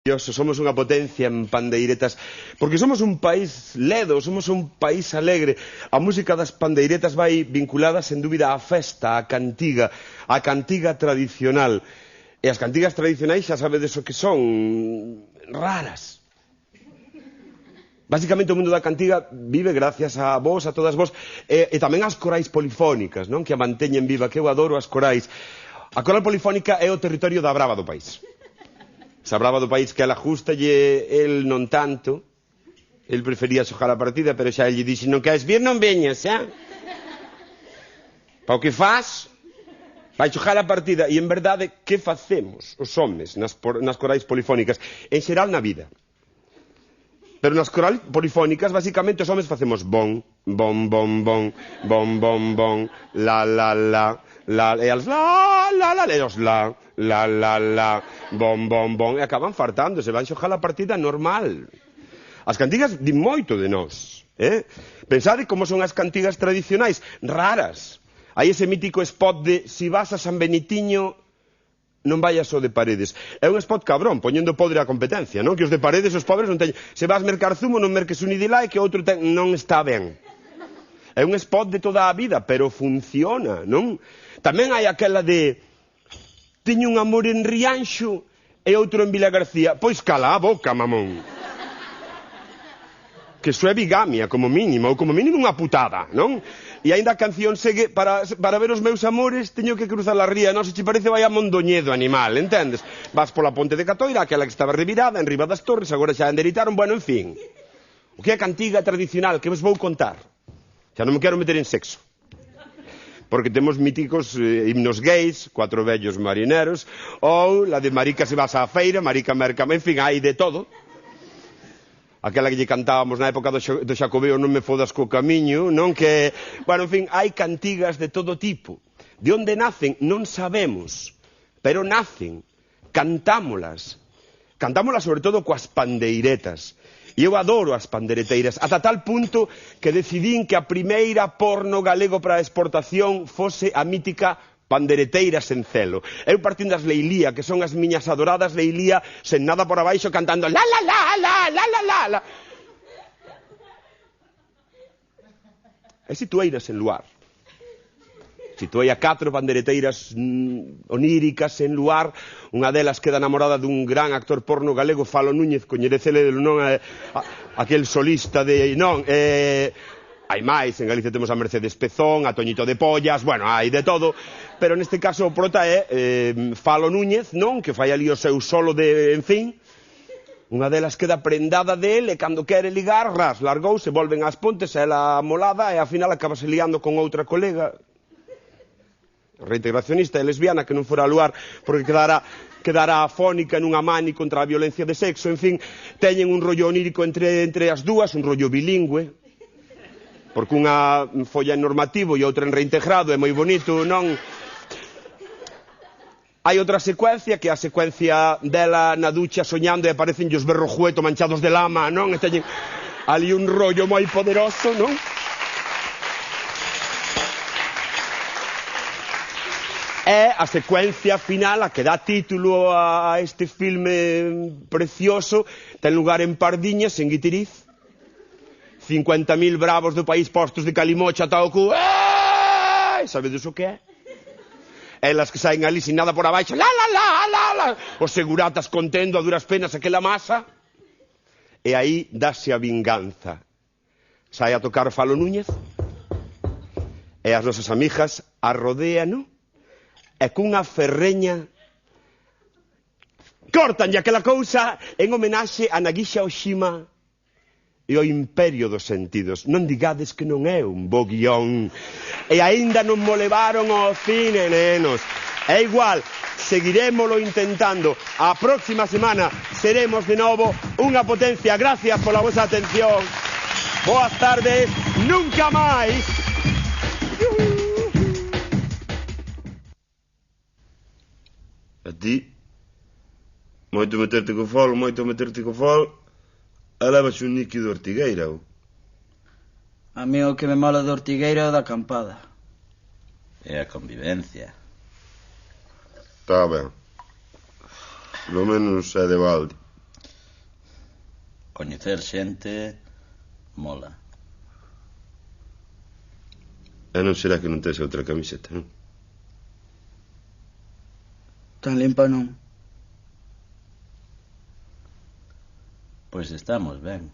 Somos unha potencia en pandeiretas, porque somos un país ledo, somos un país alegre. A música das pandeiretas vai vinculada, sen dúbida, á festa, á cantiga tradicional. E as cantigas tradicionais xa sabedes o que son, raras. Básicamente o mundo da cantiga vive gracias a vos, a todas vos, e tamén ás corais polifónicas, non? Que a manteñen viva, que eu adoro as corais. A coral polifónica é o territorio da brava do país. Se hablaba do país que ela justalle, el non tanto. El prefería xogar a partida, pero xa el lle dixe, non queres vir, non veñas, xa? Pa o que faz, vai xogar a partida. E en verdade, que facemos os homes nas corais polifónicas? En xeral na vida. Pero nas corais polifónicas, basicamente, os homes facemos bon, bon, bon, bon, bon, bon, bon, la, la, la, la, e as la, la, la, e os la, bom, bom, bom, e acaban fartando, se van xojar a partida normal. As cantigas din moito de nós, Pensade como son as cantigas tradicionais, raras. Hai ese mítico spot de si vas a San Benitiño, non vayas ao de Paredes. É un spot cabrón, poñendo podre a competencia, non? Que os de Paredes, os pobres, non teñen. Se vas mercar zumo, non merques unidilai, que outro non está ben. É un spot de toda a vida, pero funciona, non? Tamén hai aquela de teño un amor en Rianxo e outro en Vilagarcía. Pois cala a boca, mamón. Que iso é bigamia, como mínimo, ou como mínimo unha putada, non? E aínda a canción segue, para ver os meus amores teño que cruzar a ría, non se che parece vai a Mondoñedo, animal, entendes? Vas pola ponte de Catoira, aquela que estaba revirada, en riba das torres, agora xa enderitaron, bueno, en fin. O que é a cantiga tradicional que vos vou contar? Xa non me quero meter en sexo. Porque temos míticos himnos gays, Cuatro vellos marineros, ou la de Marica se vas á feira, Marica merca, en fin, hai de todo. Aquela que lle cantábamos na época do Xacobeo, non me fodas co camiño, non que... Bueno, en fin, hai cantigas de todo tipo. De onde nacen, non sabemos, pero nacen, cantámolas. Cantámolas sobre todo coas pandeiretas. E eu adoro as pandereteiras, ata tal punto que decidín que a primeira porno galego para a exportación fose a mítica pandereteira sen celo. Eu partín das Leilía, que son as miñas adoradas Leilía, sen nada por abaixo, cantando la la la la la la la la. E situeiras en Luar. Situei a 4 pandereteiras oníricas en Luar. Unha delas queda namorada dun gran actor porno galego, Falo Núñez, coñecele non aquel solista de... Non, hai máis, en Galicia temos a Mercedes Pezón, a Toñito de Pollas, bueno, hai de todo, pero neste caso o prota é Falo Núñez, non, que fai ali o seu solo de, en fin, unha delas queda prendada del e cando quere ligar, largouse, volven ás pontes, ela molada e ao final acabase liando con outra colega, reintegracionista e lesbiana, que non fora a Luar porque quedara afónica nunha mani contra a violencia de sexo, en fin, teñen un rollo onírico entre as dúas, un rollo bilingüe, porque unha folla en normativo e outra en reintegrado, é moi bonito, non? Hai outra secuencia, que é a secuencia dela na ducha soñando e aparecen os berrojueto manchados de lama, non? E teñen ali un rollo moi poderoso, non? É a secuencia final a que dá título a este filme precioso. Ten lugar en Pardiñas, en Guitiriz. 50.000 bravos do país postos de calimocha ata o cu. Sabedes o que é? Elas que saen ali sin nada por abaixo. La, la, la, la, la. Os seguratas contendo a duras penas aquela masa. E aí dáse a vinganza. Sai a tocar Falo Núñez. E as nosas amigas arrodéano. E cunha ferreña cortanlle aquela cousa en homenaxe a Nagisa Oshima e ao imperio dos sentidos. Non digades que non é un bo guión. E aínda non mo levaron ao cine, nenos. É igual, seguirémolo intentando. A próxima semana seremos de novo unha potencia. Gracias pola vosa atención. Boas tardes. Nunca máis. A ti, moito meterte co fol, alabas un niqui de ortigueira, ou? A mí o que me mola de ortigueira é o da acampada. É a convivencia. Está ben. Lo menos é de balde. Coñecer xente mola. E non será que non tes outra camiseta, non? Tan limpa non. Pois estamos ben.